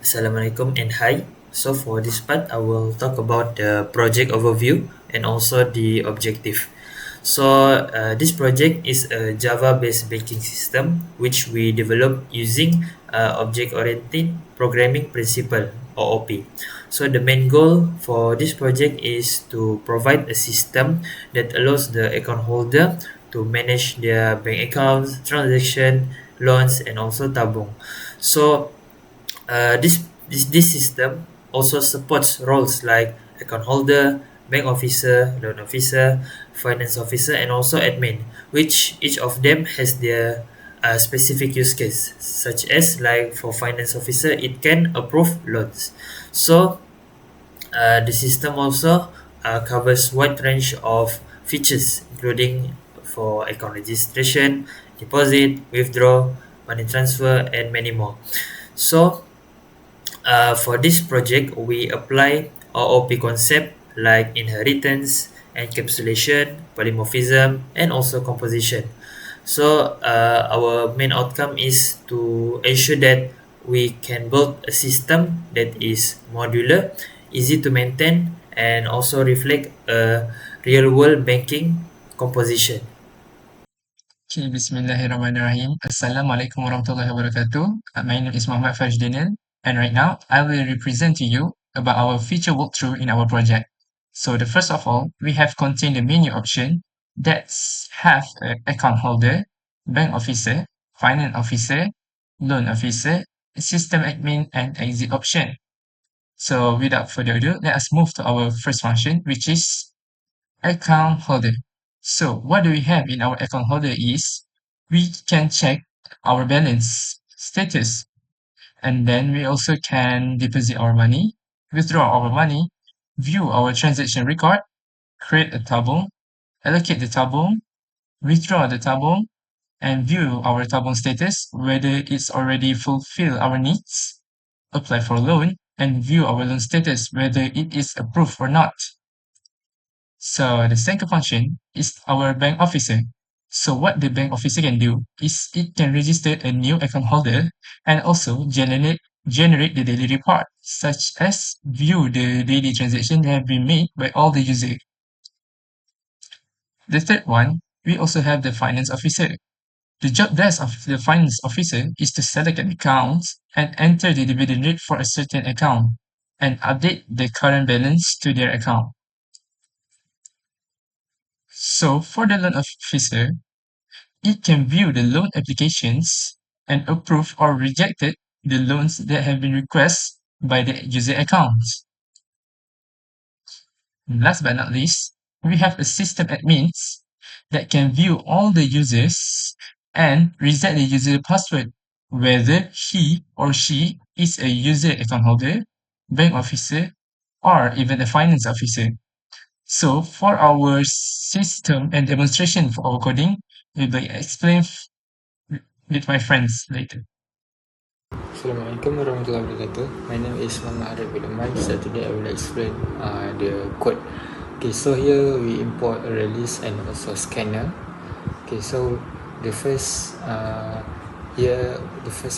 Assalamualaikum and hi. So for this part, I will talk about the project overview and also the objective. This project is a Java-based banking system which we developed using object-oriented programming principle or OP. So the main goal for this project is to provide a system that allows the account holder to manage their bank accounts, transaction, loans, and also tabung. So this system also supports roles like account holder, bank officer, loan officer, finance officer, and also admin, which each of them has their specific use case, such as like for finance officer, it can approve loans. So the system also covers wide range of features, including for account registration, deposit, withdraw, money transfer, and many more. So for this project, we apply OOP concept like inheritance, encapsulation, polymorphism, and also composition. So our main outcome is to ensure that we can build a system that is modular, easy to maintain, and also reflect a real-world banking composition. Okay, Bismillahirrahmanirrahim. Assalamualaikum warahmatullahi wabarakatuh. My name is Muhammad Daniel, and right now I will represent to you about our feature walkthrough in our project. So the first of all, we have contained the menu option that's have account holder, bank officer, finance officer, loan officer, system admin, and exit option. So without further ado, let us move to our first function, which is account holder. So what do we have in our account holder is we can check our balance status, and then we also can deposit our money, withdraw our money, view our transaction record, create a tabung, allocate the tabung, withdraw the tabung, and view our tabung status, whether it's already fulfill our needs, apply for loan, and view our loan status, whether it is approved or not. So the second function is our bank officer. So what the bank officer can do is it can register a new account holder and also generate the daily report, such as view the daily transaction that have been made by all the users. The third one, we also have the finance officer. The job desk of the finance officer is to select an account and enter the dividend rate for a certain account and update the current balance to their account. So for the loan officer, it can view the loan applications and approve or rejected the loans that have been requested by the user accounts. And last but not least, we have a system admins that can view all the users and reset the user password, whether he or she is a user account holder, bank officer, or even a finance officer. So for our system and demonstration for our coding, we will explain with my friends later. Assalamualaikum warahmatullahi wabarakatuh. My name is Muhammad LUKMAN. So today I will explain the code. Okay, so here we import a release and also scanner. Okay, so the first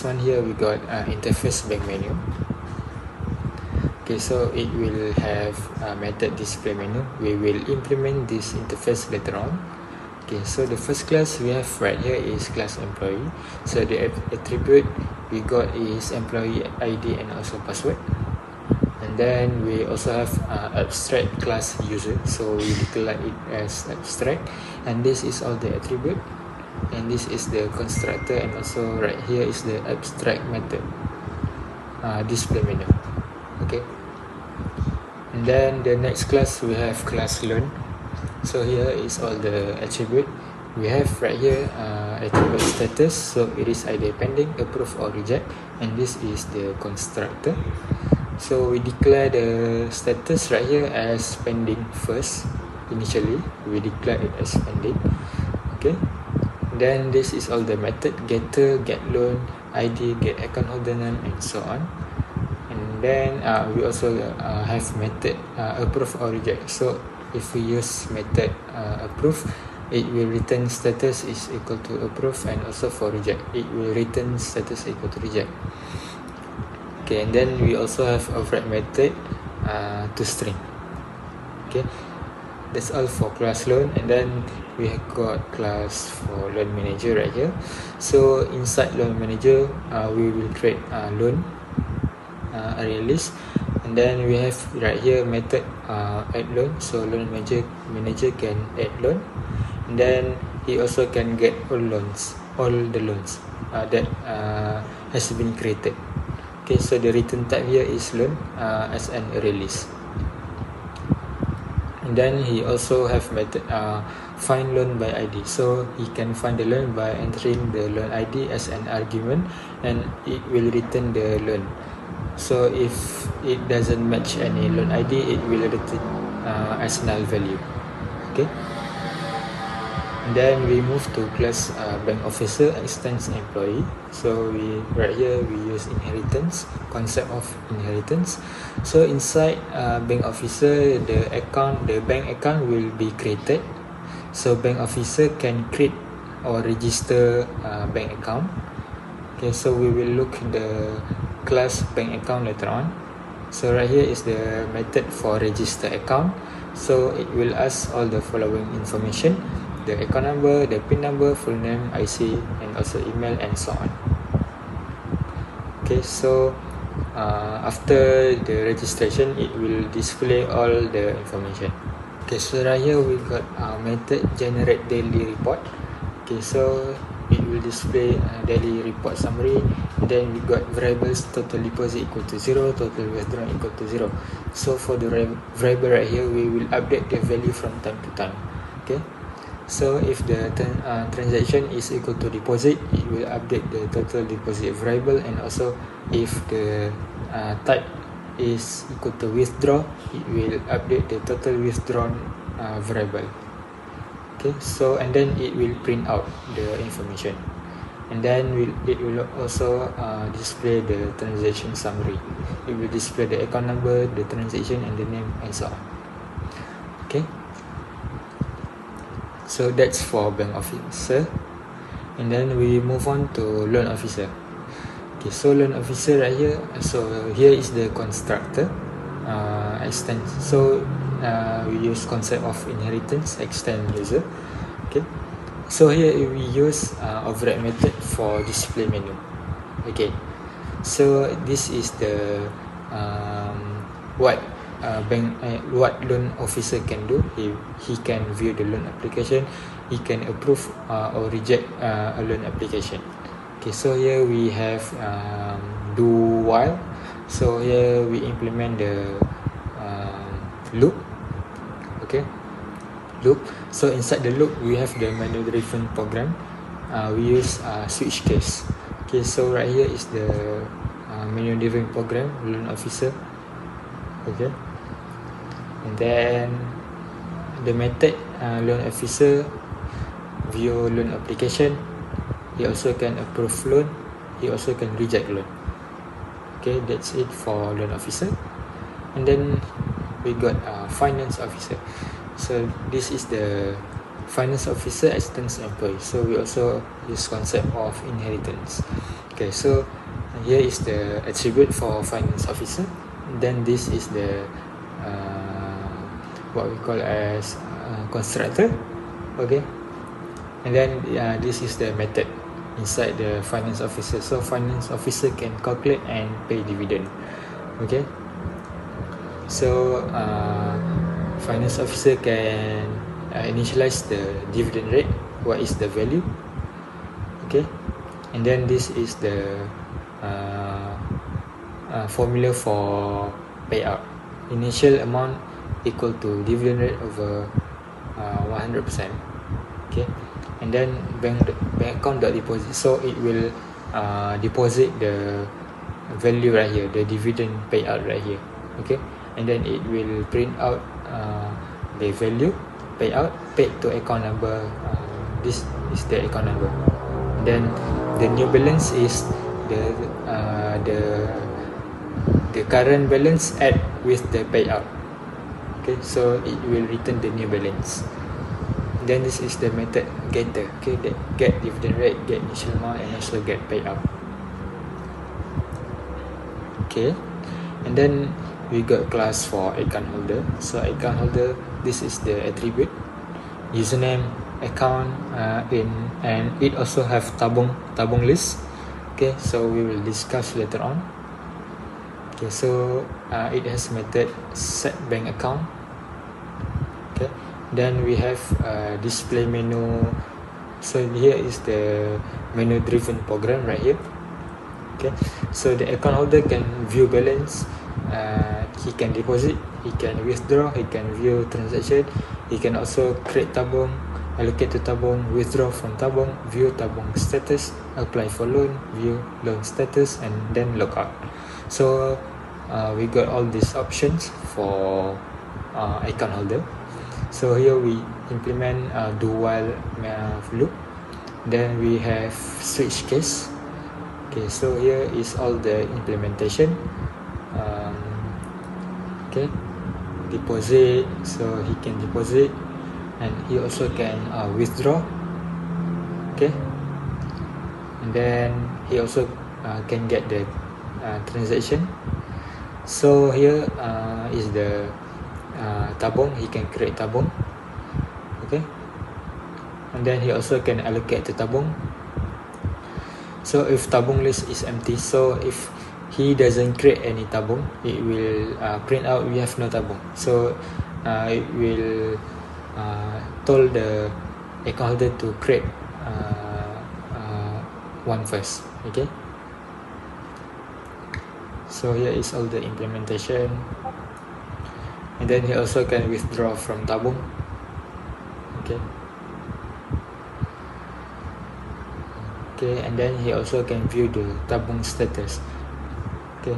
one here we got interface bank menu. Okay, so it will have method display menu. We will implement this interface later on. Okay, so the first class we have right here is class employee. So the attribute we got is employee ID and also password. And then we also have abstract class user. So we declare it as abstract. And this is all the attribute. And this is the constructor. And also right here is the abstract method display menu. Okay. And then the next class we have class learn. So here is all the attribute. We have right here attribute status. So it is either pending, approve or reject. And this is the constructor. So we declare the status right here as pending first. Initially we declare it as pending. Okay. Then this is all the method: getter, get loan, ID, get account holder name, and so on. And then we also have method approve or reject. So if we use method approve, it will return status is equal to approve, and also for reject, it will return status equal to reject. Okay, and then we also have a write method to string. Okay, that's all for class loan. And then we have got class for loan manager right here. So inside loan manager, we will create loan array list, and then we have right here method add loan. So loan manager can add loan, and then he also can get all the loans that has been created. Okay, so the return type here is loan as an array list. And then he also have method find loan by ID. So he can find the loan by entering the loan ID as an argument, and it will return the loan. So if it doesn't match any loan ID, it will return as null value. Okay. And then we move to class bank officer extends employee. So right here we use inheritance, concept of inheritance. So inside bank officer, the bank account will be created. So bank officer can create or register bank account. Okay, so we will look the class bank account later on. So right here is the method for register account. So it will ask all the following information: the account number, the PIN number, full name, IC, and also email, and so on. Okay, so after the registration, it will display all the information. Okay, so right here we got method generate daily report. Okay, so it will display daily report summary. Then we got variables total deposit equal to 0, total withdrawn equal to 0. So for the variable right here, we will update the value from time to time. Okay, so if the transaction is equal to deposit, it will update the total deposit variable, and also if the type is equal to withdraw, it will update the total withdrawn variable. Okay, so and then it will print out the information, and then it will also display the transaction summary. It will display the account number, the transaction, and the name, and so on. Okay, so that's for bank officer. And then we move on to loan officer. Okay, so loan officer right here. So here is the constructor extend. So we use concept of inheritance extend user. Okay, so here we use override method for display menu. Okay, so this is the what loan officer can do. He can view the loan application, he can approve or reject a loan application. Okay, so here we have do while. So here we implement the loop. Okay, loop. So inside the loop we have the manual driven program. We use switch case. Okay, so right here is the manual driven program loan officer. Okay, and then the method loan officer view loan application. He also can approve loan, he also can reject loan. Okay, that's it for loan officer. And then we got finance officer. So this is the finance officer extends employee. So we also use concept of inheritance. Okay, so here is the attribute for finance officer. Then this is the what we call as constructor. Okay, and then this is the method inside the finance officer. So finance officer can calculate and pay dividend. Okay, so finance officer can initialize the dividend rate. What is the value? Okay, and then this is the formula for payout. Initial amount equal to dividend rate over 100%. Okay, and then bank account deposit. So it will deposit the value right here, the dividend payout right here. Okay, and then it will print out the value payout paid to account number. This is the account number. Then the new balance is the current balance add with the payout. Okay, so it will return the new balance. Then this is the method getter. Okay, that get dividend rate, get initial amount, and also get payout. Okay, and then we got class for account holder. So account holder, this is the attribute, username, account, and it also have tabung list. Okay, so we will discuss later on. Okay, so it has method set bank account. Okay, then we have display menu. So here is the menu driven program right here. Okay, so the account holder can view balance, he can deposit, he can withdraw, he can view transaction, he can also create tabung, allocate to tabung, withdraw from tabung, view tabung status, apply for loan, view loan status, and then log out. So we got all these options for account holder. So here we implement do while loop. Then we have switch case. Okay, so here is all the implementation. Okay, deposit, so he can deposit, and he also can withdraw. Okay, and then he also can get the transaction. So here is the tabung, he can create tabung. Okay, and then he also can allocate to tabung. So if tabung list is empty, so if he doesn't create any tabung, it will print out we have no tabung. So it will told the account holder to create one first. Okay, so here is all the implementation, and then he also can withdraw from tabung. Okay, okay, and then he also can view the tabung status. Okay,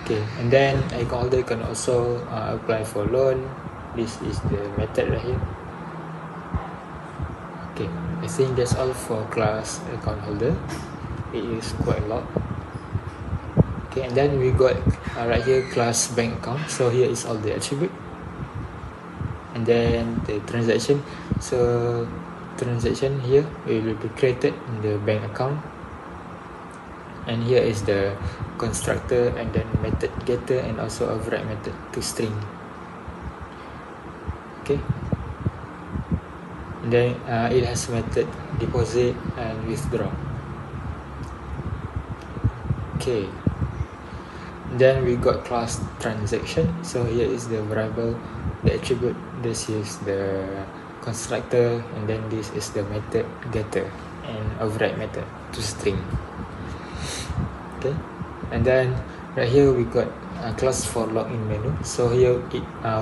okay, and then account holder can also apply for loan. This is the method right here. Okay, I think that's all for class account holder. It is quite a lot. Okay, and then we got right here class bank account. So here is all the attribute, and then the transaction. So transaction here will be created in the bank account, and here is the constructor, and then method getter, and also override method to string. Okay, and then it has method deposit and withdraw. Okay, and then we got class transaction. So here is the variable, the attribute, this is the constructor, and then this is the method getter and override method to string. Okay, and then right here we got a class for login menu. So here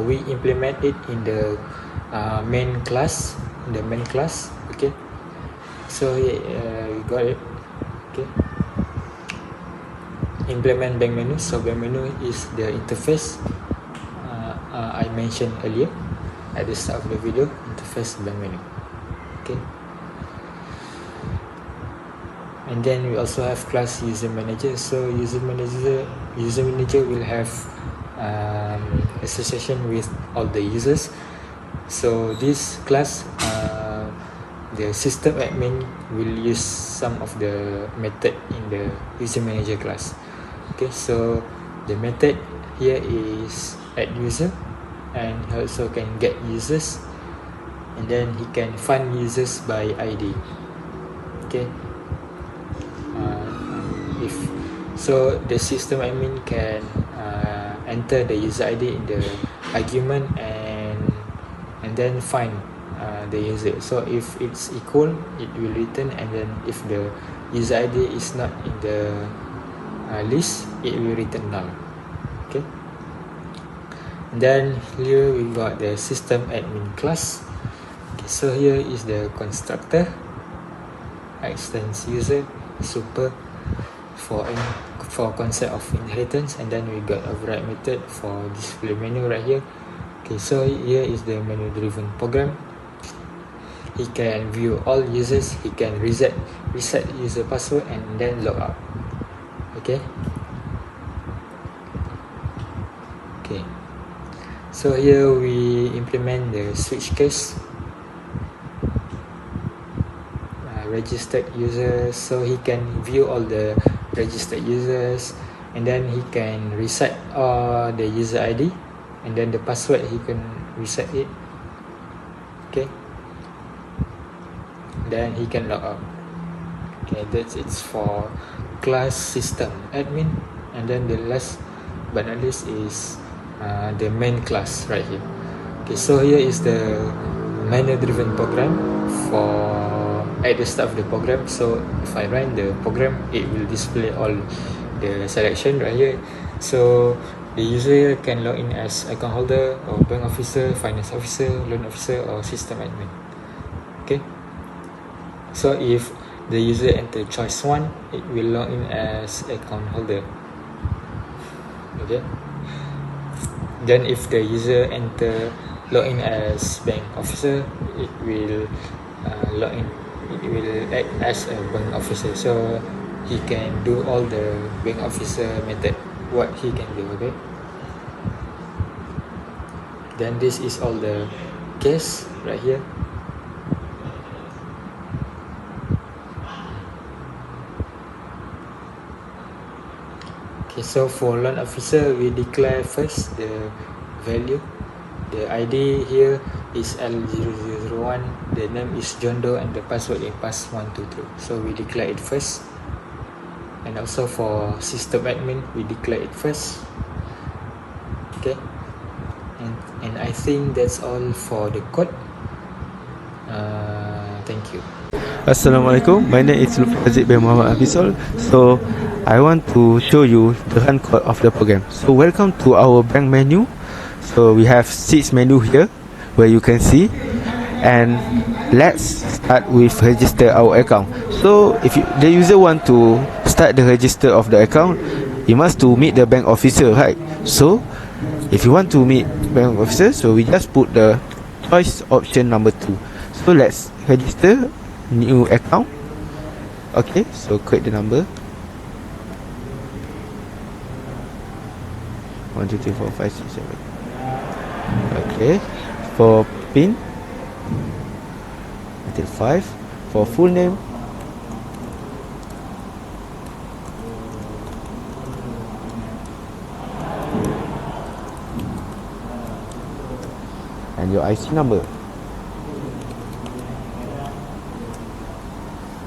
we implement it in the main class, Okay, so here we got it. Okay, implement bank menu. So bank menu is the interface I mentioned earlier at the start of the video, interface bank menu. Okay, and then we also have class user manager. So user manager will have association with all the users. So this class the system admin will use some of the method in the user manager class. Okay, so the method here is add user, and he also can get users, and then he can find users by ID. Okay, if so the system admin can enter the user ID in the argument, and then find the user. So if it's equal, it will return, and then if the user ID is not in the list, it will return null. Okay, and then here we got the system admin class. Okay, so here is the constructor, extends user, super for concept of inheritance, and then we got override method for display menu right here. Okay, so here is the menu driven program. He can view all users, he can reset user password, and then log out. Okay, so here we implement the switch case. registered users, so he can view all the registered users, and then he can reset the user ID, and then the password he can reset it. Okay, then he can log out. Okay, that's it's for class system admin. And then the last but not least is the main class right here. Okay, so here is the manual driven program for at the start of the program. So if I run the program, it will display all the selection right here. So the user can log in as account holder or bank officer, finance officer, loan officer, or system admin. Okay, so if the user enter choice 1, it will log in as account holder. Okay, then if the user enter log in as bank officer, it will log in, it will act as a bank officer, so he can do all the bank officer method what he can do. Okay, then this is all the case right here. Okay, so for loan officer, we declare first the value. The ID here is L001, the name is John Doe, and the password is pass123. So we declare it first. And also for system admin, we declare it first. Okay, and I think that's all for the code. Thank you. Assalamualaikum, my name is HAZIQ bin Muhammad HAPISOL. So I want to show you the run code of the program. So welcome to our bank menu. So we have 6 menu here where you can see, and let's start with register our account. So if the user want to start the register of the account, you must to meet the bank officer, right? So if you want to meet bank officer, so we just put the choice option number 2. So let's register new account. Okay, so create the number 1 2 3 4 5 6 7. Okay, for PIN until 5. For full name, and your IC number,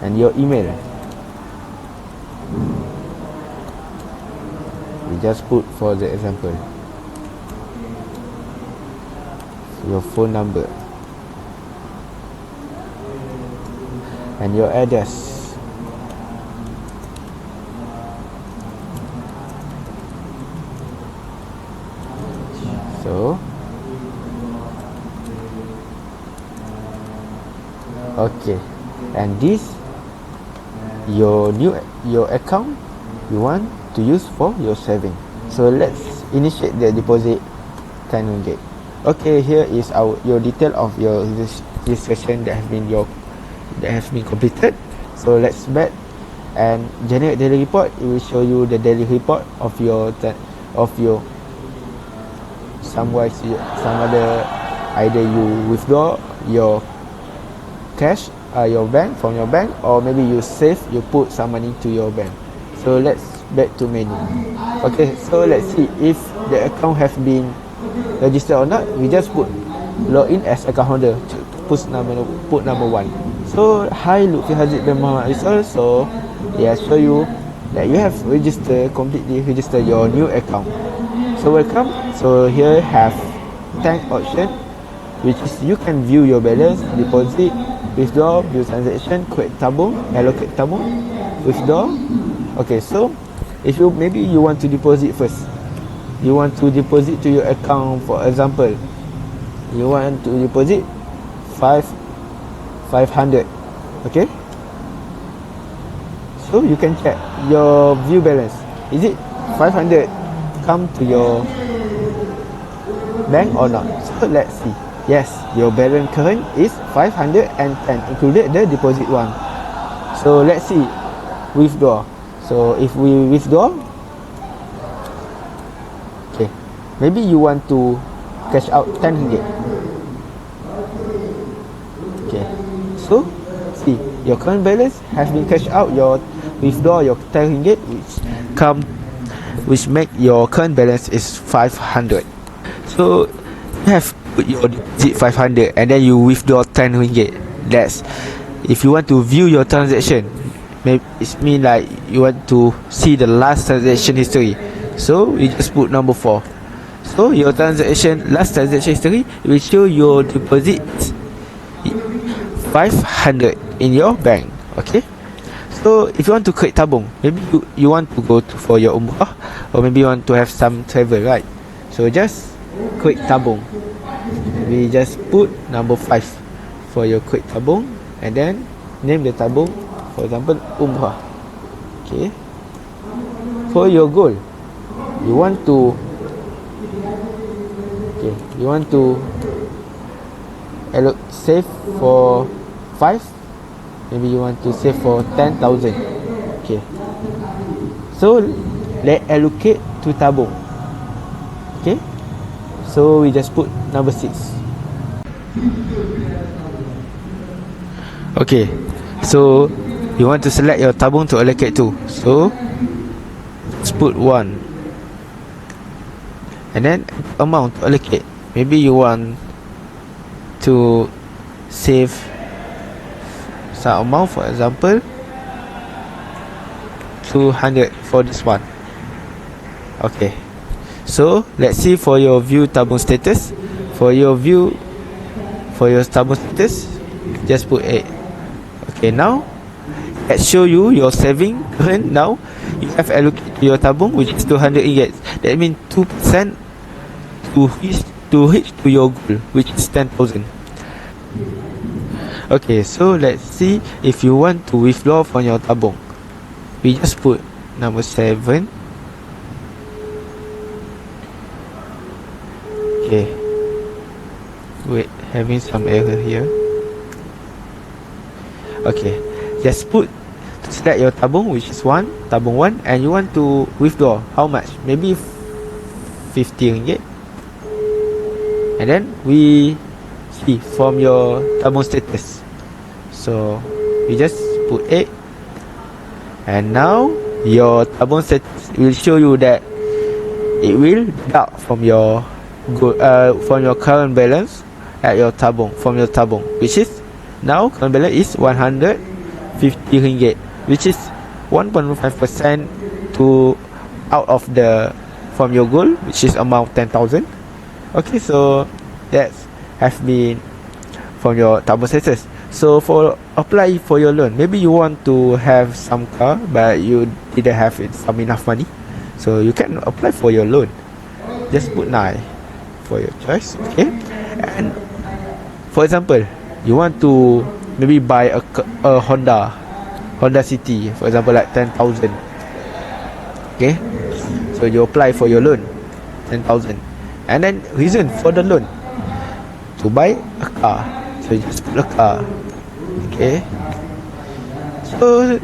and your email. We just put for the example your phone number and your address. So okay, and this your account you want to use for your saving. So let's initiate the deposit 10 ringgit. Okay, here is your detail of your registration that has been completed. So let's back and generate daily report. It will show you the daily report of your some other, either you withdraw your cash your bank from your bank, or maybe you save, you put some money to your bank. So let's back to menu. Okay, so let's see if the account has been registered or not. We just put login as account holder, put number 1. So hi, LUTFI HAZIQ bin Muhammad HAPISOL. So show you that you have completely registered your new account. So welcome. So here have 10 option, which is you can view your balance, deposit, withdraw, view transaction, create tabung, allocate tabung, withdraw. Okay, so if maybe you want to deposit first, you want to deposit to your account. For example, you want to deposit 500. Okay, so you can check your view balance. Is it 500 come to your bank or not? So let's see. Yes, your balance current is 510, included the deposit one. So let's see, withdraw. So if we withdraw, okay, maybe you want to cash out 10 ringgit. Okay, so see, your current balance has been cashed out, your withdraw your 10 ringgit, which make your current balance is 500. So you have put your deposit 500 and then you withdraw 10 ringgit. That's if you want to view your transaction. Maybe it mean like you want to see the last transaction history. So you just put number 4. So your last transaction history will show your deposit 500 in your bank. Okay. So if you want to create tabung, maybe you want to go for your umrah, or maybe you want to have some travel, right? So just create tabung. We just put number 5 for your create tabung, and then name the tabung, for example, umrah. Okay. For your goal, you want to save for 5. Maybe you want to save for 10,000. Okay. So let's allocate to tabung. Okay. So we just put number 6. Okay. So you want to select your tabung to allocate to. So let's put 1. And then amount to allocate. Maybe you want to save some amount, for example 200 for this one. Okay. So let's see for your view tabung status. For your tabung status, just put 8. Okay, now let's show you your saving. Now you have allocated your tabung, which is 200 ringgit. That means 2% to reach to your goal, which is 10,000. Okay, so let's see if you want to withdraw from your tabung. We just put number 7. Okay. Wait, having some error here. Okay, just select your tabung, which is tabung 1, and you want to withdraw how much? Maybe 50 ringgit. And then we see from your tabung status. So we just put 8, and now your tabung status will show you that it will deduct from your current balance at your tabung, which is now current balance is 150 ringgit, which is 1.5% to out of from your goal, which is amount 10,000. Okay, so that's have been from your tabung status. So for apply for your loan, maybe you want to have some car but you didn't have some enough money, so you can apply for your loan. Just put 9 for your choice. Okay. And for example, you want to maybe buy a Honda City, for example, like 10,000. Okay. So you apply for your loan 10,000. And then reason for the loan, to buy a car. So you just put a car. Okay. So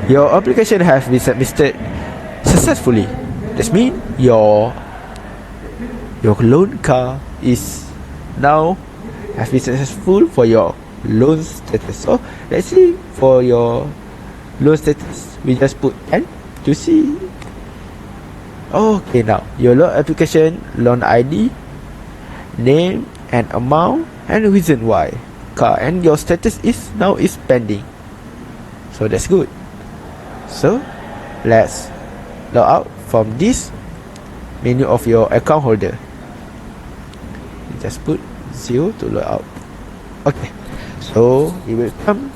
your application has been submitted successfully. That means your loan car is now has been successful for your loan status. So let's see for your loan status, we just put 10 to see. Okay, now your loan application, loan ID, name and amount, and reason why car, and your status is now pending. So that's good. So let's log out from this menu of your account holder. You just put 0 to log out. Okay, so it will come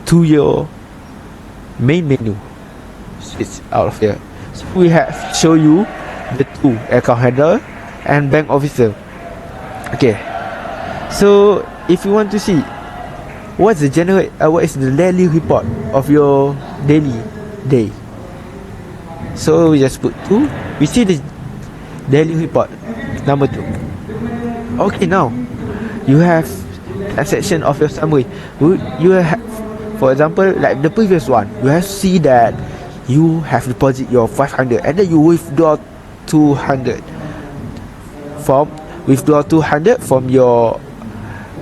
to your main menu. Switch out of here. So we have show you the 2 account handler and bank officer. Okay, so if you want to see what is the daily report of your day, so we just put 2. We see the daily report number 2. Okay, now you have a section of your summary. You have, for example, like the previous one, you have see that you have deposit your 500 and then you withdraw 200 from your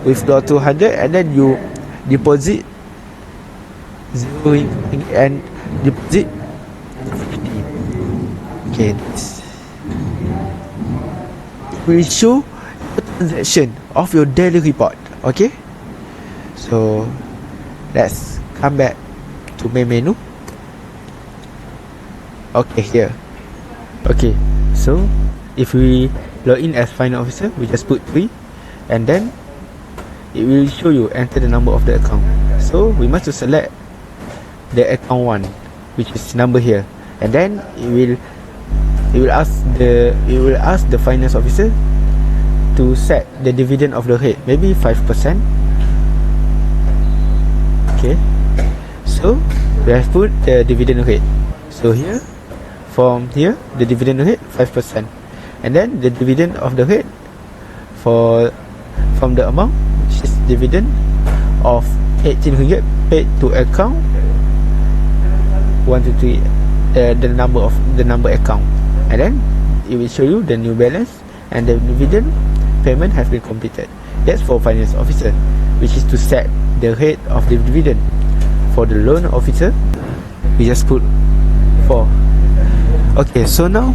and then you deposit 0 and deposit 50. Okay, this will show the transaction of your daily report. Okay, so let's come back to main menu. Okay, here. Okay, so if we log in as finance officer, we just put 3, and then it will show you enter the number of the account. So we must to select the account 1, which is number here, and then it will ask the finance officer to set the dividend of the rate, maybe 5%. Okay, so we have put the dividend rate. So here, from here, the dividend rate 5%, and then the dividend of the rate from the amount, which is dividend of 18 ringgit paid to account 123, the number account, and then it will show you the new balance and the dividend payment has been completed. That's for finance officer, which is to set the rate of the dividend. For the loan officer, we just put 4. Okay, so now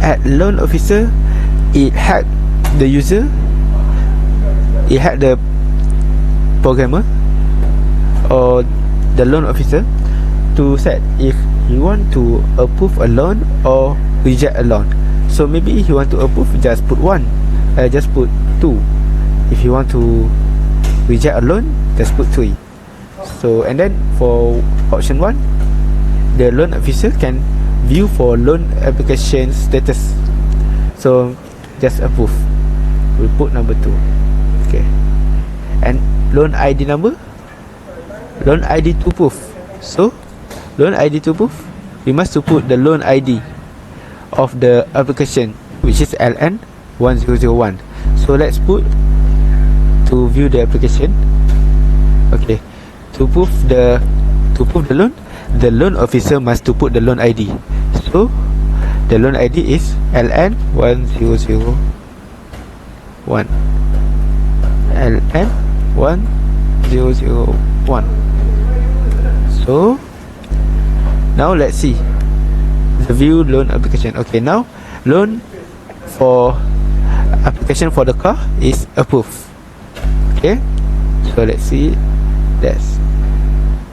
at loan officer, it had the user, it had the programmer or the loan officer to set if you want to approve a loan or reject a loan. So maybe if you want to approve, just put 1, just put 2. If you want to reject a loan, just put 3. So, and then for option 1, the loan officer can view for loan application status. So just approve, we'll put number 2. Okay, and loan ID number, loan ID to proof. So loan ID to proof, we must to put the loan ID of the application, which is LN1001. So let's put to view the application. Okay, to prove the loan, the loan officer must to put the loan ID. So the loan ID is LN1001, LN1001. So now let's see the view loan application. Okay, now loan for application for the car is approved. Okay, so let's see. That's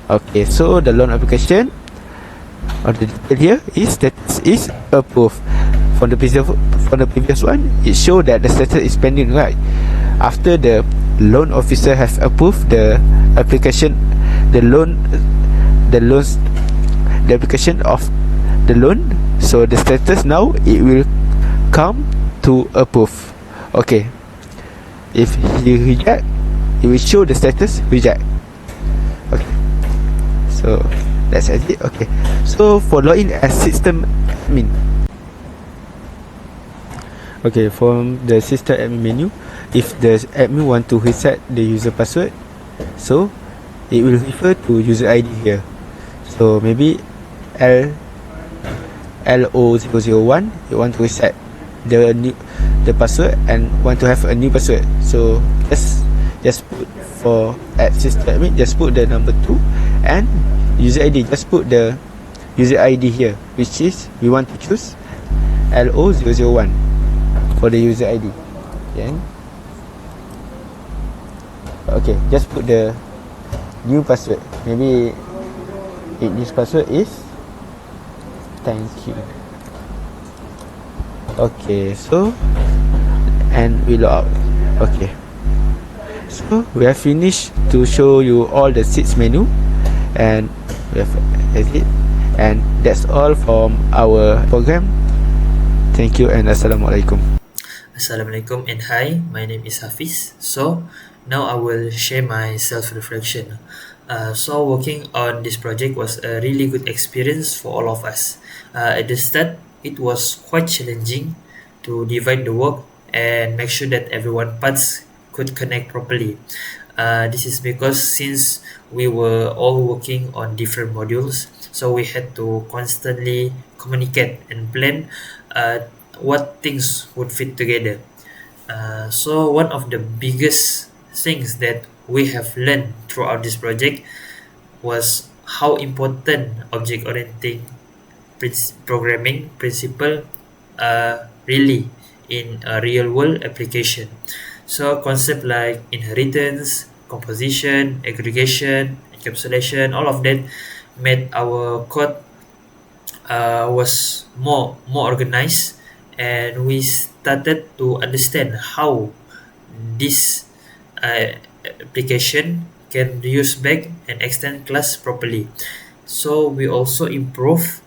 okay. So the loan application or the detail here is status is approved. From the previous one, it showed that the status is pending, right? After the loan officer has approved the application, the application of the loan, so the status now it will come to approve. Okay, if he reject, it will show the status reject. Okay, so let's edit. Okay, so for login as system admin, okay, from the system admin menu, if the admin want to reset the user password, so it will refer to user ID here. So maybe LO001, you want to reset the password and want to have a new password. So just put for at system admin, just put the number 2, and user ID, just put the user ID here, which is we want to choose LO001 for the user ID. Okay, just put the new password. Maybe this password is thank you. Okay, so and we log out. Okay, so we have finished to show you all the 6 menu, and we have exit, and that's all from our program. Thank you and Assalamualaikum. Assalamualaikum and hi, my name is Hafiz. So now I will share my self-reflection. So working on this project was a really good experience for all of us. At the start, it was quite challenging to divide the work and make sure that everyone parts could connect properly. This is because since we were all working on different modules, so we had to constantly communicate and plan what things would fit together. So one of the biggest things that we have learned throughout this project was how important object-oriented programming principle really in a real-world application. So concept like inheritance, composition, aggregation, encapsulation, all of that made our code was more organized, and we started to understand how this application can reuse back and extend class properly. So we also improve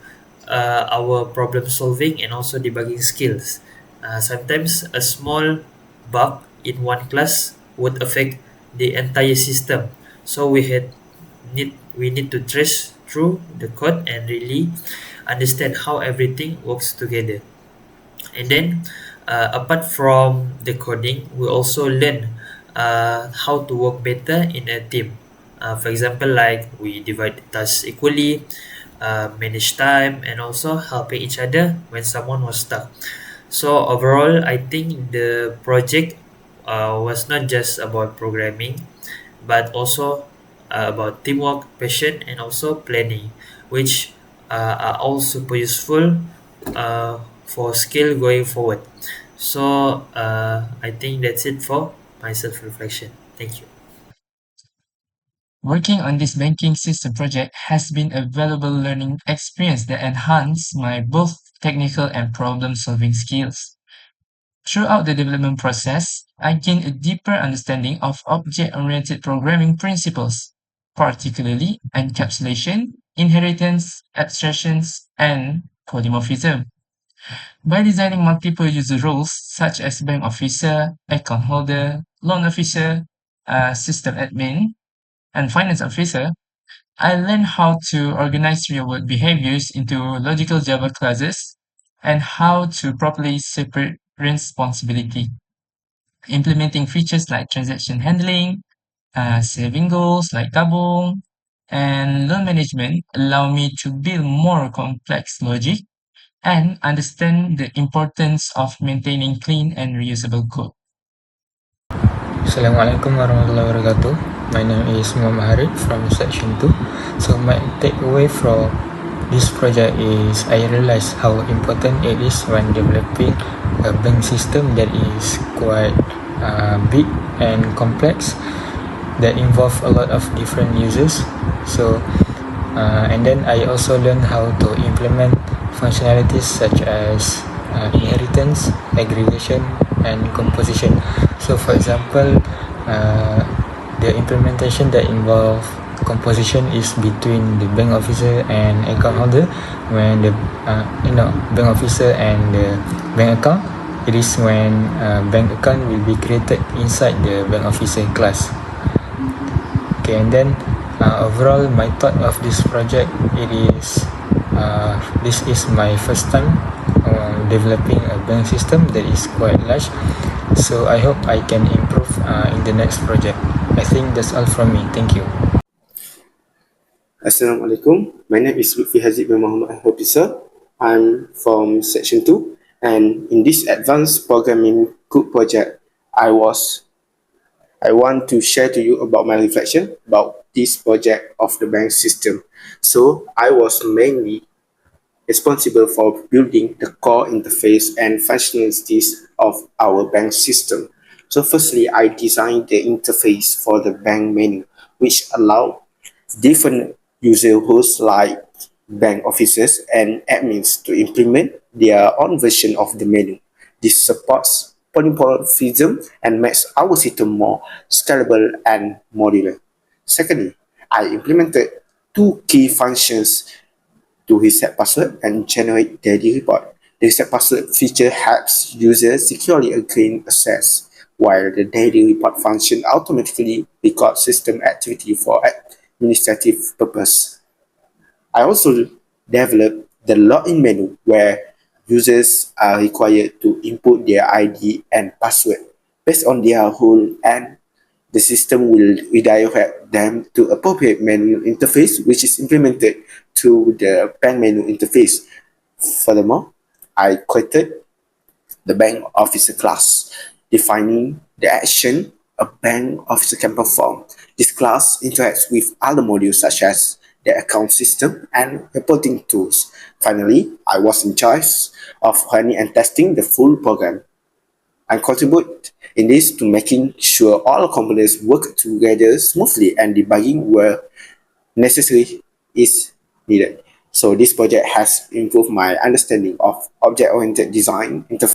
our problem solving and also debugging skills. Sometimes a small bug in one class would affect the entire system. So we need to trace through the code and really understand how everything works together. And then apart from the coding, we also learn how to work better in a team. For example, like we divide the tasks equally, manage time, and also helping each other when someone was stuck. So overall, I think the project was not just about programming, but also about teamwork, passion, and also planning, which are all super useful for skill going forward. So I think that's it for my self reflection. Thank you. Working on this banking system project has been a valuable learning experience that enhanced my both technical and problem-solving skills. Throughout the development process, I gained a deeper understanding of object-oriented programming principles, particularly encapsulation, inheritance, abstractions, and polymorphism. By designing multiple user roles such as bank officer, account holder, loan officer, system admin, and finance officer, I learned how to organize real-world behaviors into logical Java classes and how to properly separate responsibility. Implementing features like transaction handling, saving goals like tabung, and loan management allow me to build more complex logic and understand the importance of maintaining clean and reusable code. Assalamualaikum warahmatullahi wabarakatuh. My name is MOHAMAD HARITH from section 2. So my takeaway from this project is I realized how important it is when developing a bank system that is quite big and complex, that involve a lot of different users. So and then I also learned how to implement functionalities such as inheritance, aggregation, and composition. So for example, the implementation that involve composition is between the bank officer and account holder. When the bank officer and the bank account, it is when bank account will be created inside the bank officer class. Okay, and then overall my thought of this project, it is this is my first time developing a bank system that is quite large, so I hope I can improve in the next project. I think that's all from me. Thank you. Assalamualaikum. My name is LUTFI bin Muhammad HAPISOL. I'm from section 2, and in this advanced programming code project, I want to share to you about my reflection about this project of the bank system. So I was mainly responsible for building the core interface and functionalities of our bank system. So firstly, I designed the interface for the bank menu, which allow different user hosts like bank officers and admins to implement their own version of the menu. This supports polymorphism and makes our system more scalable and modular. Secondly, I implemented two key functions to reset password and generate daily report. The reset password feature helps users securely gain access, while the daily report function automatically records system activity for administrative purpose. I also developed the login menu where users are required to input their ID and password based on their role, and the system will redirect them to appropriate menu interface, which is implemented to the bank menu interface. Furthermore, I created the bank officer class, defining the action a bank officer can perform. This class interacts with other modules such as the account system, and reporting tools. Finally, I was in charge of running and testing the full program. I contribute in this to making sure all components work together smoothly and debugging where necessary is needed. So this project has improved my understanding of object-oriented design, interface